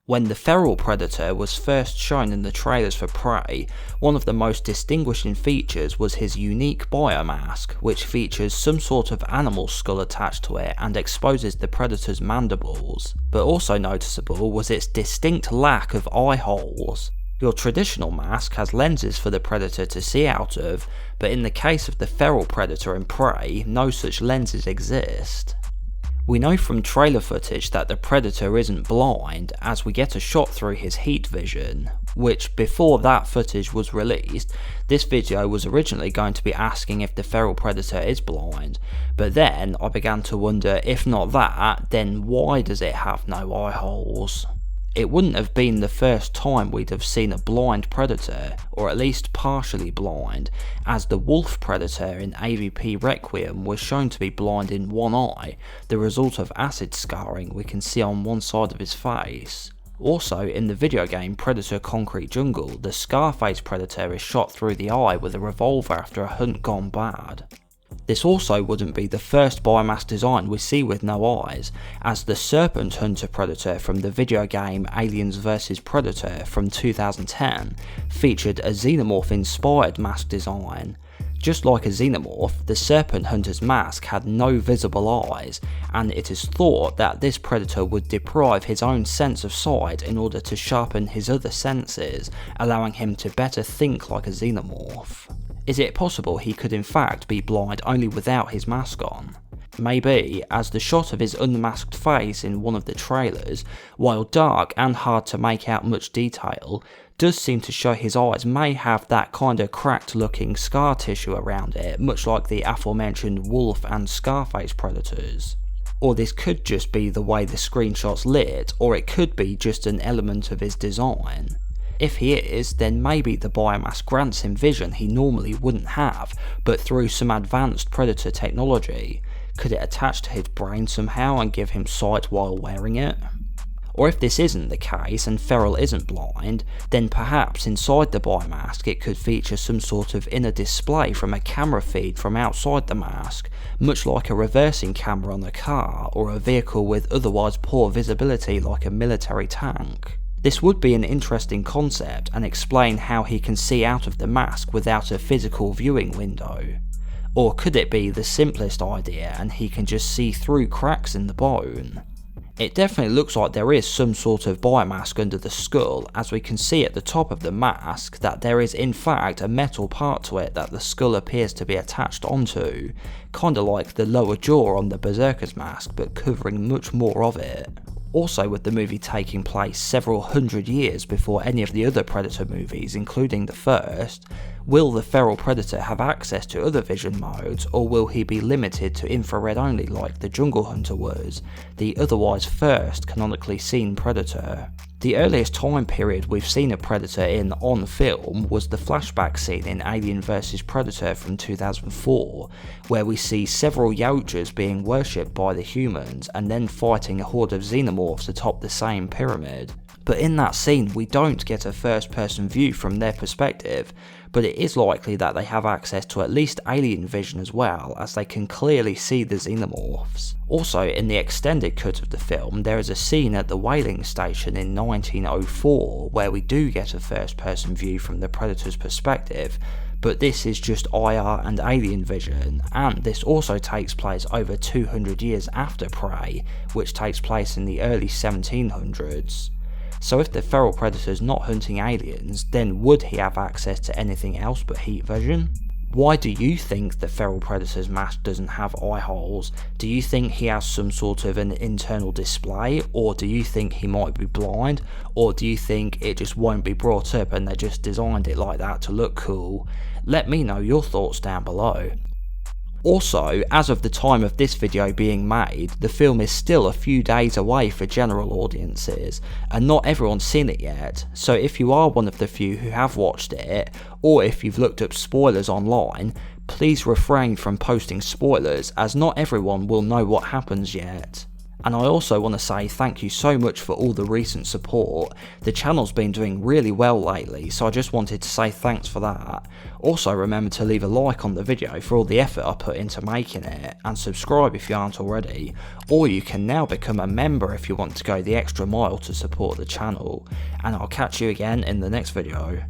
When the feral predator was first shown in the trailers for Prey, one of the most distinguishing features was his unique biomask, which features some sort of animal skull attached to it and exposes the predator's mandibles. But also noticeable was its distinct lack of eye holes. Your traditional mask has lenses for the predator to see out of, but in the case of the feral predator in Prey, no such lenses exist. We know from trailer footage that the predator isn't blind, as we get a shot through his heat vision, which before that footage was released, this video was originally going to be asking if the feral predator is blind, but then I began to wonder, if not that, then why does it have no eye holes? It wouldn't have been the first time we'd have seen a blind predator, or at least partially blind, as the wolf predator in AVP Requiem was shown to be blind in one eye, the result of acid scarring we can see on one side of his face. Also, in the video game Predator Concrete Jungle, the Scarface predator is shot through the eye with a revolver after a hunt gone bad. This also wouldn't be the first biomask design we see with no eyes, as the Serpent Hunter Predator from the video game Aliens vs Predator from 2010 featured a xenomorph inspired mask design. Just like a xenomorph, the Serpent Hunter's mask had no visible eyes, and it is thought that this predator would deprive his own sense of sight in order to sharpen his other senses, allowing him to better think like a xenomorph. Is it possible he could in fact be blind only without his mask on? Maybe, as the shot of his unmasked face in one of the trailers, while dark and hard to make out much detail, does seem to show his eyes may have that kinda cracked looking scar tissue around it, much like the aforementioned wolf and Scarface predators. Or this could just be the way the screenshot's lit, or it could be just an element of his design. If he is, then maybe the biomask grants him vision he normally wouldn't have, but through some advanced predator technology. Could it attach to his brain somehow and give him sight while wearing it? Or if this isn't the case and Feral isn't blind, then perhaps inside the biomask it could feature some sort of inner display from a camera feed from outside the mask, much like a reversing camera on a car or a vehicle with otherwise poor visibility like a military tank. This would be an interesting concept and explain how he can see out of the mask without a physical viewing window. Or could it be the simplest idea and he can just see through cracks in the bone? It definitely looks like there is some sort of biomask under the skull, as we can see at the top of the mask that there is in fact a metal part to it that the skull appears to be attached onto, kinda like the lower jaw on the Berserker's mask but covering much more of it. Also, with the movie taking place several hundred years before any of the other Predator movies, including the first, will the feral predator have access to other vision modes, or will he be limited to infrared only like the Jungle Hunter was, the otherwise first canonically seen predator? The earliest time period we've seen a predator in on film was the flashback scene in Alien vs Predator from 2004, where we see several Yautjas being worshipped by the humans and then fighting a horde of xenomorphs atop the same pyramid. But in that scene we don't get a first person view from their perspective, but it is likely that they have access to at least alien vision as well, as they can clearly see the xenomorphs. Also, in the extended cut of the film, there is a scene at the whaling station in 1904 where we do get a first person view from the Predator's perspective, but this is just IR and alien vision, and this also takes place over 200 years after Prey, which takes place in the early 1700s. So if the feral predator's not hunting aliens, then would he have access to anything else but heat vision? Why do you think the feral predator's mask doesn't have eye holes? Do you think he has some sort of an internal display, or do you think he might be blind, or do you think it just won't be brought up and they just designed it like that to look cool? Let me know your thoughts down below. Also, as of the time of this video being made, the film is still a few days away for general audiences, and not everyone's seen it yet, so if you are one of the few who have watched it, or if you've looked up spoilers online, please refrain from posting spoilers, as not everyone will know what happens yet. And I also want to say thank you so much for all the recent support. The channel's been doing really well lately, so I just wanted to say thanks for that. Also remember to leave a like on the video for all the effort I put into making it, and subscribe if you aren't already, or you can now become a member if you want to go the extra mile to support the channel. And I'll catch you again in the next video.